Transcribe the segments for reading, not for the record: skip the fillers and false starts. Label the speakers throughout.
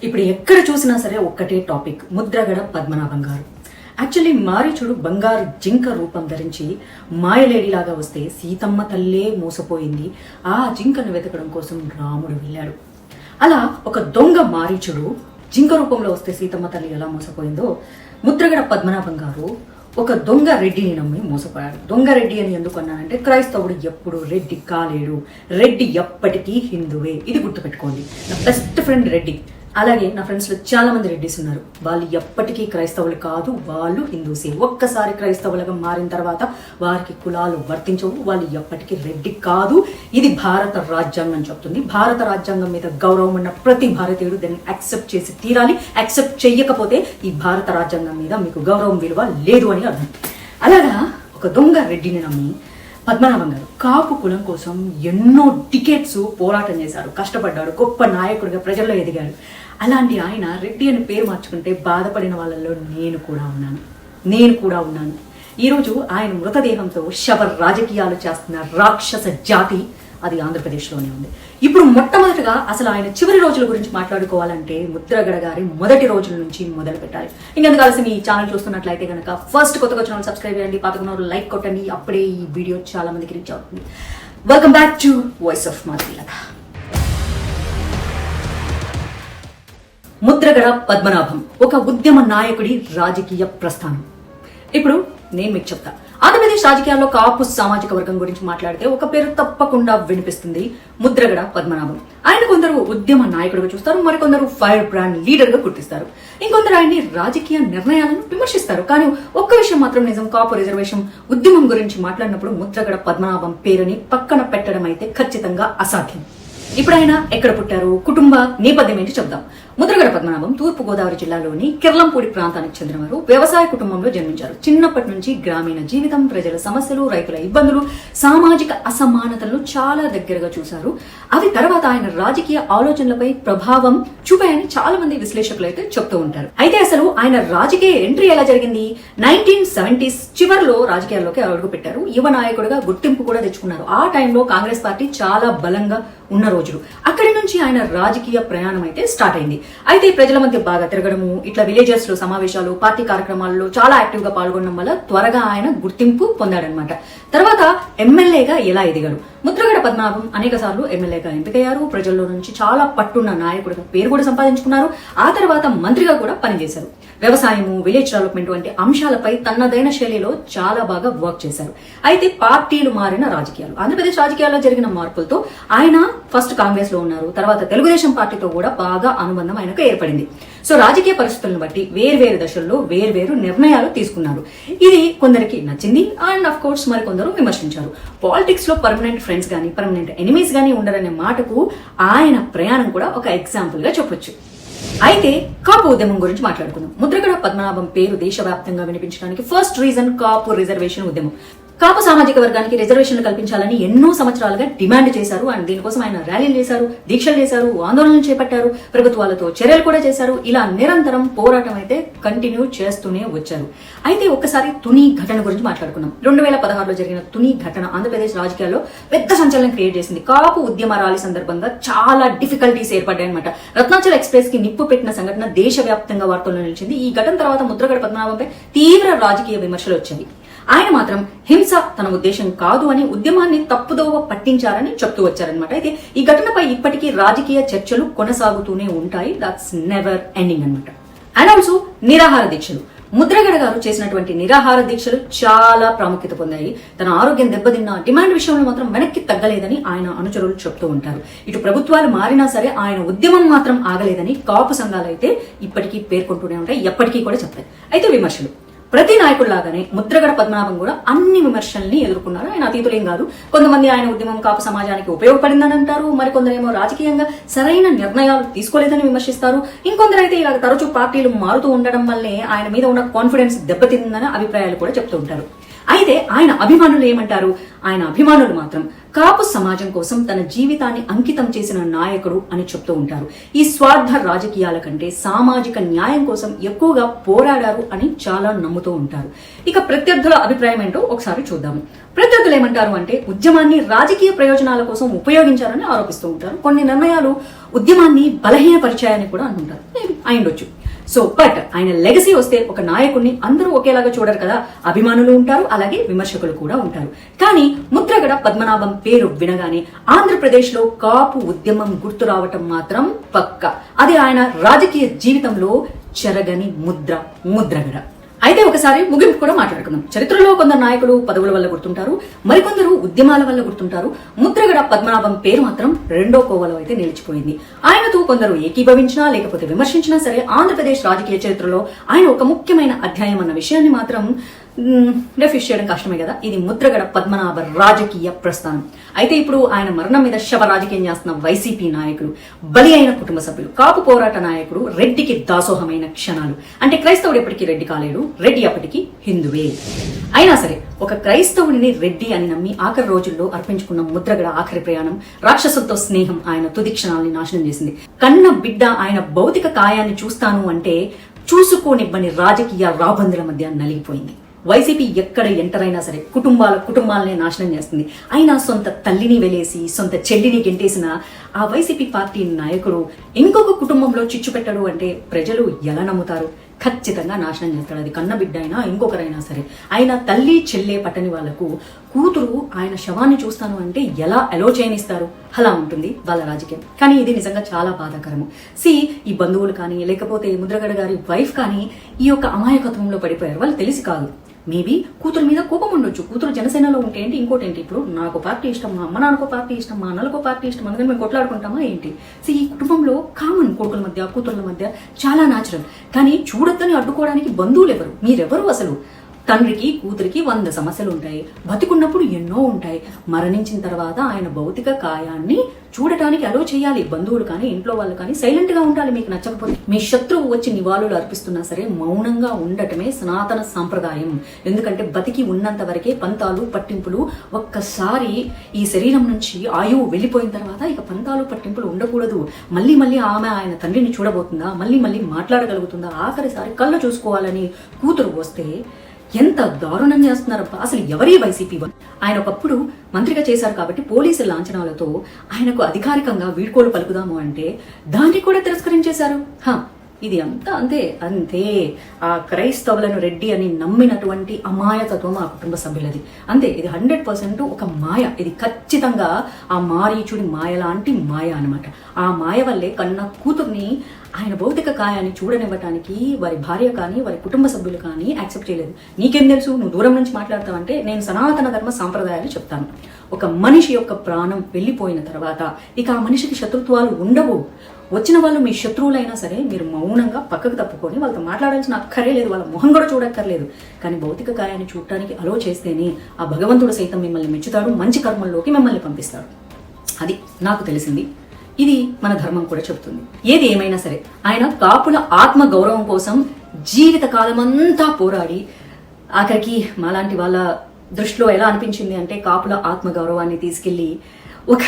Speaker 1: ఇప్పుడు ఎక్కడ చూసినా సరే ఒక్కటే టాపిక్, ముద్రగడ పద్మనాభం గారు. యాక్చువల్లీ మారీచుడు బంగారు జింక రూపం ధరించి మాయలేడిలాగా వస్తే సీతమ్మ తల్లే మోసపోయింది. ఆ జింకను వెతకడం కోసం రాముడు వెళ్ళాడు. అలా ఒక దొంగ మారీచుడు జింక రూపంలో వస్తే సీతమ్మ తల్లి ఎలా మోసపోయిందో, ముద్రగడ పద్మనాభం గారు ఒక దొంగ రెడ్డిని నమ్మి మోసపోయాడు. దొంగ రెడ్డి అని ఎందుకు అన్నానంటే, క్రైస్తవుడు ఎప్పుడు రెడ్డి కాలేడు, రెడ్డి ఎప్పటికీ హిందువే. ఇది గుర్తుపెట్టుకోండి. నా బెస్ట్ ఫ్రెండ్ రెడ్డి, అలాగే నా ఫ్రెండ్స్ లో చాలా మంది రెడ్డిస్ ఉన్నారు. వాళ్ళు ఎప్పటికీ క్రైస్తవులు కాదు, వాళ్ళు హిందూసే. ఒక్కసారి క్రైస్తవులుగా మారిన తర్వాత వారికి కులాలు వర్తించవు, వాళ్ళు ఎప్పటికీ రెడ్డి కాదు. ఇది భారత రాజ్యాంగం చెప్తుంది. భారత రాజ్యాంగం మీద గౌరవం ఉన్న ప్రతి భారతీయుడు దాన్ని యాక్సెప్ట్ చేసి తీరాలి. యాక్సెప్ట్ చెయ్యకపోతే ఈ భారత రాజ్యాంగం మీద మీకు గౌరవం విలువ లేదు అని అర్థం. అలాగా ఒక దొంగ రెడ్డిని నమ్మి పద్మనాభం గారు కాపు కులం కోసం ఎన్నో డికేట్స్ పోరాటం చేశారు, కష్టపడ్డాడు, గొప్ప నాయకుడిగా ప్రజల్లో ఎదిగాడు. అలాంటి ఆయన రెడ్డి అని పేరు మార్చుకుంటే బాధపడిన వాళ్ళల్లో నేను కూడా ఉన్నాను. ఈరోజు ఆయన మృతదేహంతో శవ రాజకీయాలు చేస్తున్న రాక్షస జాతి అది ఆంధ్రప్రదేశ్లోనే ఉంది. ఇప్పుడు మొట్టమొదటిగా అసలు ఆయన చివరి రోజుల గురించి మాట్లాడుకోవాలంటే ముద్రగడ గారి మొదటి రోజుల నుంచి మొదలు పెట్టాలి. ఇంకెందుకు కలిసి మీ ఛానల్ చూస్తున్నట్లయితే కనుక ఫస్ట్ కొత్తగా వచ్చిన వాళ్ళు సబ్స్క్రైబ్ చేయండి, పాతకున్న లైక్ కొట్టండి. అప్పుడే ఈ వీడియో చాలా మందికి రీచ్ అవుతుంది. Welcome back to voice of Madhavilatha. Mudragada Padmanabham ఒక ఉద్యమ నాయకుడి రాజకీయ ప్రస్థానం. ఇప్పుడు నేను మీకు చెప్తా. ఆంధ్రప్రదేశ్ రాజకీయాల్లో కాపు సామాజిక వర్గం గురించి మాట్లాడితే ఒక పేరు తప్పకుండా వినిపిస్తుంది, ముద్రగడ పద్మనాభం. ఆయన కొందరు ఉద్యమ నాయకుడిగా చూస్తారు, మరికొందరు ఫైర్ బ్రాండ్ లీడర్ గా గుర్తిస్తారు, ఇంకొందరు ఆయన్ని రాజకీయ నిర్ణయాలను విమర్శిస్తారు. కానీ ఒక్క విషయం మాత్రం నిజం, కాపు రిజర్వేషన్ ఉద్యమం గురించి మాట్లాడినప్పుడు ముద్రగడ పద్మనాభం పేరుని పక్కన పెట్టడం అయితే ఖచ్చితంగా అసాధ్యం. ఇప్పుడు ఆయన ఎక్కడ పుట్టారు, కుటుంబ నేపథ్యం ఏంటి చెప్దాం. ముద్రగడ పద్మనాభం తూర్పు గోదావరి జిల్లాలోని కిర్లంపూడి ప్రాంతానికి చెందినవారు. వ్యవసాయ కుటుంబంలో జన్మించారు. చిన్నప్పటి నుంచి గ్రామీణ జీవితం, ప్రజల సమస్యలు, రైతుల ఇబ్బందులు, సామాజిక అసమానతలను చాలా దగ్గరగా చూశారు. అవి తర్వాత ఆయన రాజకీయ ఆలోచనలపై ప్రభావం చూపాయని చాలా మంది విశ్లేషకులు అయితే చెప్తూ ఉంటారు. అయితే అసలు ఆయన రాజకీయ ఎంట్రీ ఎలా జరిగింది? 1970s చివరిలో రాజకీయాల్లోకి అడుగు పెట్టారు. యువ నాయకుడిగా గుర్తింపు కూడా తెచ్చుకున్నారు. ఆ టైంలో కాంగ్రెస్ పార్టీ చాలా బలంగా ఉన్న రోజులు. అక్కడి నుంచి ఆయన రాజకీయ ప్రయాణం అయితే స్టార్ట్ అయింది. అయితే ప్రజల మధ్య బాగా తిరగడము, ఇట్లా విలేజెస్ లో సమావేశాలు, పార్టీ కార్యక్రమాల్లో చాలా యాక్టివ్ గా పాల్గొనడం వల్ల త్వరగా ఆయన గుర్తింపు పొందాడనమాట. తర్వాత ఎమ్మెల్యేగా ఎలా ఎదిగాడు. ముద్రగడ పద్మనాభం అనేక సార్లు ఎమ్మెల్యేగా ఎంపికయ్యారు. ప్రజల్లో నుంచి చాలా పట్టున్న నాయకుడిగా పేరు కూడా సంపాదించుకున్నారు. ఆ తర్వాత మంత్రిగా కూడా పనిచేశారు. వ్యవసాయము, విలేజ్ డెవలప్మెంట్ వంటి అంశాలపై తనదైన శైలిలో చాలా బాగా వర్క్ చేశారు. అయితే పార్టీలు మారిన రాజకీయాలు, ఆంధ్రప్రదేశ్ రాజకీయాల్లో జరిగిన మార్పులతో ఆయన ఫస్ట్ కాంగ్రెస్ లో ఉన్నారు, తర్వాత తెలుగుదేశం పార్టీతో కూడా బాగా అనుబంధం ఆయనకు ఏర్పడింది. సో రాజకీయ పరిస్థితులను బట్టి వేర్వేరు దశల్లో వేర్వేరు నిర్ణయాలు తీసుకున్నారు. ఇది కొందరికి నచ్చింది అండ్ అఫ్ కోర్స్ మరికొందరు విమర్శించారు. పాలిటిక్స్ లో పర్మనెంట్ ఫ్రెండ్స్ గానీ పర్మనెంట్ ఎనిమీస్ గానీ ఉండరనే మాటకు ఆయన ప్రయాణం కూడా ఒక ఎగ్జాంపుల్ గా చెప్పొచ్చు. అయితే కాపు ఉద్యమం గురించి మాట్లాడుకుందాం. ముద్రగడ పద్మనాభం పేరు దేశవ్యాప్తంగా వినిపించడానికి ఫస్ట్ రీజన్ కాపు రిజర్వేషన్ ఉద్యమం. కాపు సామాజిక వర్గానికి రిజర్వేషన్లు కల్పించాలని ఎన్నో సంవత్సరాలుగా డిమాండ్ చేశారు. అండ్ దీనికోసం ఆయన ర్యాలీలు చేశారు, దీక్షలు చేశారు, ఆందోళనలు చేపట్టారు, ప్రభుత్వాలతో చర్యలు కూడా చేశారు. ఇలా నిరంతరం పోరాటం అయితే కంటిన్యూ చేస్తూనే వచ్చారు. అయితే ఒక్కసారి తుని ఘటన గురించి మాట్లాడుకున్నాం. 2016లో జరిగిన తుని ఘటన ఆంధ్రప్రదేశ్ రాజకీయాల్లో పెద్ద సంచలనం క్రియేట్ చేసింది. కాపు ఉద్యమ ర్యాలీ సందర్భంగా చాలా డిఫికల్టీస్ ఏర్పడ్డాయన్నమాట. రత్నాచల్ ఎక్స్ప్రెస్ కి నిప్పు పెట్టిన సంఘటన దేశవ్యాప్తంగా వార్తల్లో నిలిచింది. ఈ ఘటన తర్వాత ముద్రగడ పద్మనాభంపై తీవ్ర రాజకీయ విమర్శలు వచ్చాయి. ఆయన మాత్రం హింస తన ఉద్దేశం కాదు అని ఉద్యమాన్ని తప్పుదోవ పట్టించారని చెప్తూ వచ్చారనమాట. అయితే ఈ ఘటనపై ఇప్పటికీ రాజకీయ చర్చలు కొనసాగుతూనే ఉంటాయి. దాట్స్ నెవర్ ఎండింగ్ అనమాట. అండ్ ఆల్సో నిరాహార దీక్షలు. ముద్రగడ గారు చేసినటువంటి నిరాహార దీక్షలు చాలా ప్రాముఖ్యత పొందాయి. తన ఆరోగ్యం దెబ్బతిన్న డిమాండ్ విషయంలో మాత్రం వెనక్కి తగ్గలేదని ఆయన అనుచరులు చెప్తూ ఉంటారు. ఇటు ప్రభుత్వాలు మారినా సరే ఆయన ఉద్యమం మాత్రం ఆగలేదని కాపు సంఘాలు అయితే ఇప్పటికీ పేర్కొంటూనే ఉంటాయి, ఎప్పటికీ కూడా చెప్తాయి. అయితే విమర్శలు ప్రతి నాయకుడిలాగానే ముద్రగడ పద్మనాభం కూడా అన్ని విమర్శల్ని ఎదుర్కొన్నారు. ఆయన అతీతులేం కాదు. కొంతమంది ఆయన ఉద్యమం కాపు సమాజానికి ఉపయోగపడిందని అంటారు, మరికొందరేమో రాజకీయంగా సరైన నిర్ణయాలు తీసుకోలేదని విమర్శిస్తారు. ఇంకొందరైతే ఇలా తరచూ పార్టీలు మారుతూ ఉండడం వల్లే ఆయన మీద ఉన్న కాన్ఫిడెన్స్ దెబ్బతిందని అభిప్రాయాలు కూడా చెప్తూ ఉంటారు. అయితే ఆయన అభిమానులు ఏమంటారు? ఆయన అభిమానులు మాత్రం కాపు సమాజం కోసం తన జీవితాన్ని అంకితం చేసిన నాయకుడు అని చెప్తూ ఉంటారు. ఈ స్వార్థ రాజకీయాల కంటే సామాజిక న్యాయం కోసం ఎక్కువగా పోరాడారు అని చాలా నమ్ముతూ ఉంటారు. ఇక ప్రత్యర్థుల అభిప్రాయం ఏంటో ఒకసారి చూద్దాము. ప్రత్యర్థులు ఏమంటారు అంటే ఉద్యమాన్ని రాజకీయ ప్రయోజనాల కోసం ఉపయోగించారని ఆరోపిస్తూ ఉంటారు. కొన్ని నిర్ణయాలు ఉద్యమాన్ని బలహీనపరిచాయని కూడా అంటుంటారు. అయిండొచ్చు. సో బట్ ఆయన లెగసీ వస్తే ఒక నాయకుడిని అందరూ ఒకేలాగా చూడరు కదా. అభిమానులు ఉంటారు, అలాగే విమర్శకులు కూడా ఉంటారు. కానీ ముద్రగడ పద్మనాభం పేరు వినగానే ఆంధ్రప్రదేశ్ లో కాపు ఉద్యమం గుర్తు రావటం మాత్రం పక్క. అది ఆయన రాజకీయ జీవితంలో చెరగని ముద్రగడ. అయితే ఒకసారి ముగింపు కూడా మాట్లాడుకుందాం. చరిత్రలో కొందరు నాయకులు పదవుల వల్ల గుర్తుంటారు, మరికొందరు ఉద్యమాల వల్ల గుర్తుంటారు. ముద్రగడ పద్మనాభం పేరు మాత్రం రెండో కోవలో అయితే నిలిచిపోయింది. ఆయనతో కొందరు ఏకీభవించినా లేకపోతే విమర్శించినా సరే ఆంధ్రప్రదేశ్ రాజకీయ చరిత్రలో ఆయన ఒక ముఖ్యమైన అధ్యాయం అన్న విషయాన్ని మాత్రం రెఫ్యూజ్ చేయడం కష్టమే కదా. ఇది ముద్రగడ పద్మనాభ రాజకీయ ప్రస్థానం. అయితే ఇప్పుడు ఆయన మరణం మీద శవ రాజకీయం చేస్తున్న వైసీపీ నాయకులు, బలి అయిన కుటుంబ సభ్యులు, కాపు పోరాట నాయకుడు రెడ్డికి దాసోహమైన క్షణాలు. అంటే క్రైస్తవుడు ఎప్పటికీ రెడ్డి కాలేడు, రెడ్డి అప్పటికి హిందువే. అయినా సరే ఒక క్రైస్తవుడిని రెడ్డి అని నమ్మి ఆఖరి రోజుల్లో అర్పించుకున్న ముద్రగడ ఆఖరి ప్రయాణం రాక్షసులతో స్నేహం ఆయన తుది క్షణాలని నాశనం చేసింది. కన్న బిడ్డ ఆయన భౌతిక కాయాన్ని చూస్తాను అంటే చూసుకోనివ్వని రాజకీయ రాబందుల మధ్య నలిగిపోయింది. వైసీపీ ఎక్కడ ఎంటర్ అయినా సరే కుటుంబాలనే నాశనం చేస్తుంది. అయినా సొంత తల్లిని వెలేసి సొంత చెల్లిని గెంటేసిన ఆ వైసీపీ పార్టీ నాయకుడు ఇంకొక కుటుంబంలో చిచ్చు పెట్టడు అంటే ప్రజలు ఎలా నమ్ముతారు? ఖచ్చితంగా నాశనం చేస్తాడు. అది కన్న బిడ్డ అయినా ఇంకొకరైనా సరే. ఆయన తల్లి చెల్లె పట్టని వాళ్లకు కూతురు ఆయన శవాన్ని చూస్తాను అంటే ఎలా అలో చేయనిస్తారు? అలా ఉంటుంది వాళ్ళ రాజకీయం. కానీ ఇది నిజంగా చాలా బాధాకరము. ఈ బంధువులు కానీ లేకపోతే ముద్రగడ గారి వైఫ్ కానీ ఈ యొక్క అమాయకత్వంలో పడిపోయారు. వాళ్ళు తెలిసి కాదు. మేబీ కూతురు మీద కోపం ఉండొచ్చు. కూతురు జనసేనలో ఉంటే ఏంటి, ఇంకోటి ఏంటి, ఇప్పుడు నాకు పార్టీ ఇష్టం, మా అమ్మ నాన్నకో పార్టీ ఇష్టం, మా అన్నలకో పార్టీ ఇష్టం, అందుకని మేము కొట్లాడుకుంటామా ఏంటి? ఈ కుటుంబంలో కామన్ కొడుకుల మధ్య కూతుర్ల మధ్య చాలా న్యాచురల్. కానీ చూడొద్దని అడ్డుకోవడానికి బంధువులు ఎవరు? మీరెవరు అసలు? తండ్రికి కూతురికి 100 సమస్యలు ఉంటాయి. బతికున్నప్పుడు ఎన్నో ఉంటాయి. మరణించిన తర్వాత ఆయన భౌతిక కాయాన్ని చూడటానికి అలో చేయాలి. బంధువులు కానీ ఇంట్లో వాళ్ళు కానీ సైలెంట్ గా ఉండాలి. మీకు నచ్చకపోతే మీ శత్రువు వచ్చి నివాళులు అర్పిస్తున్నా సరే మౌనంగా ఉండటమే సనాతన సాంప్రదాయం. ఎందుకంటే బతికి ఉన్నంత వరకే పంతాలు పట్టింపులు. ఒక్కసారి ఈ శరీరం నుంచి ఆయువు వెళ్ళిపోయిన తర్వాత ఇక పంతాలు పట్టింపులు ఉండకూడదు. మళ్ళీ ఆమె ఆయన తండ్రిని చూడబోతుందా? మళ్ళీ మాట్లాడగలుగుతుందా? ఆఖరిసారి కళ్ళు చూసుకోవాలని కూతురు వస్తే ఎంత దారుణం చేస్తున్నారబ్బా. అసలు ఎవరి వైసీపీ? ఆయన ఒకప్పుడు మంత్రిగా చేశారు కాబట్టి పోలీసుల లాంఛనాలతో ఆయనకు అధికారికంగా వీడ్కోలు పలుకుదాము అంటే దాన్ని కూడా తిరస్కరించేశారు. ఇది అంతే. ఆ క్రైస్తవులను రెడ్డి అని నమ్మినటువంటి అమాయకత్వం ఆ కుటుంబ సభ్యులది. అంతే. ఇది 100% ఒక మాయ. ఇది ఖచ్చితంగా ఆ మారీచుడి మాయ లాంటి మాయ అనమాట. ఆ మాయ వల్లే కన్న కూతుర్ని ఆయన భౌతిక కాయాన్ని చూడనివ్వటానికి వారి భార్య కానీ వారి కుటుంబ సభ్యులు కానీ యాక్సెప్ట్ చేయలేదు. నీకేం తెలుసు, నువ్వు దూరం నుంచి మాట్లాడతావంటే నేను సనాతన ధర్మ సాంప్రదాయాలు చెప్తాను. ఒక మనిషి యొక్క ప్రాణం వెళ్ళిపోయిన తర్వాత ఇక ఆ మనిషికి శత్రుత్వాలు ఉండవు. వచ్చిన వాళ్ళు మీ శత్రువులైనా సరే మీరు మౌనంగా పక్కకు తప్పుకొని వాళ్ళతో మాట్లాడాల్సిన అక్కరే లేదు, వాళ్ళ మొహం కూడా చూడక్కర్లేదు. కానీ భౌతిక కాయాన్ని చూడటానికి అలో చేస్తేనే ఆ భగవంతుడు సైతం మిమ్మల్ని మెచ్చుతాడు, మంచి కర్మల్లోకి మిమ్మల్ని పంపిస్తాడు. అది నాకు తెలిసింది. ఇది మన ధర్మం కూడా చెబుతుంది. ఏది ఏమైనా సరే ఆయన కాపుల ఆత్మ గౌరవం కోసం జీవిత కాలమంతా పోరాడి ఆఖరికి మాలాంటి వాళ్ళ దృష్టిలో ఎలా అనిపించింది అంటే కాపుల ఆత్మ గౌరవాన్ని తీసుకెళ్లి ఒక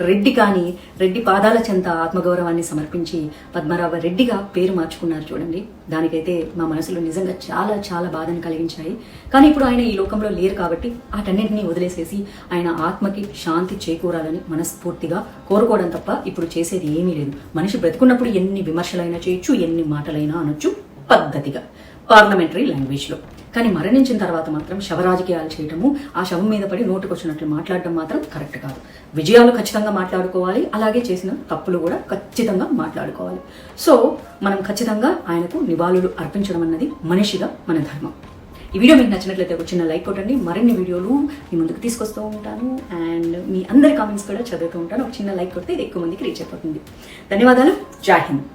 Speaker 1: రెడ్డి పాదాల చెంత ఆత్మగౌరవాన్ని సమర్పించి పద్మనాభ రెడ్డిగా పేరు మార్చుకున్నారు చూడండి. దానికైతే మా మనసులో నిజంగా చాలా చాలా బాధను కలిగించాయి. కానీ ఇప్పుడు ఆయన ఈ లోకంలో లేరు కాబట్టి వాటన్నింటినీ వదిలేసేసి ఆయన ఆత్మకి శాంతి చేకూరాలని మనస్ఫూర్తిగా కోరుకోవడం తప్ప ఇప్పుడు చేసేది ఏమీ లేదు. మనిషి బ్రతుకున్నప్పుడు ఎన్ని విమర్శలైనా చేయొచ్చు, ఎన్ని మాటలైనా అనొచ్చు పద్ధతిగా పార్లమెంటరీ లాంగ్వేజ్ లో. కానీ మరణించిన తర్వాత మాత్రం శవరాజకీయాలు చేయటము, ఆ శవం మీద పడి నోటుకొచ్చినట్లు మాట్లాడడం మాత్రం కరెక్ట్ కాదు. విజయాలు ఖచ్చితంగా మాట్లాడుకోవాలి, అలాగే చేసిన తప్పులు కూడా ఖచ్చితంగా మాట్లాడుకోవాలి. సో మనం ఖచ్చితంగా ఆయనకు నివాళులు అర్పించడం అన్నది మనిషిగా మన ధర్మం. ఈ వీడియో మీకు నచ్చినట్లయితే ఒక చిన్న లైక్ కొట్టండి. మరిన్ని వీడియోలు మీ ముందుకు తీసుకొస్తూ ఉంటాను అండ్ మీ అందరి కామెంట్స్ కూడా చదువుతూ ఉంటాను. ఒక చిన్న లైక్ కొడితే ఇది ఎక్కువ మందికి రీచ్ అయిపోతుంది. ధన్యవాదాలు. జై హింద్.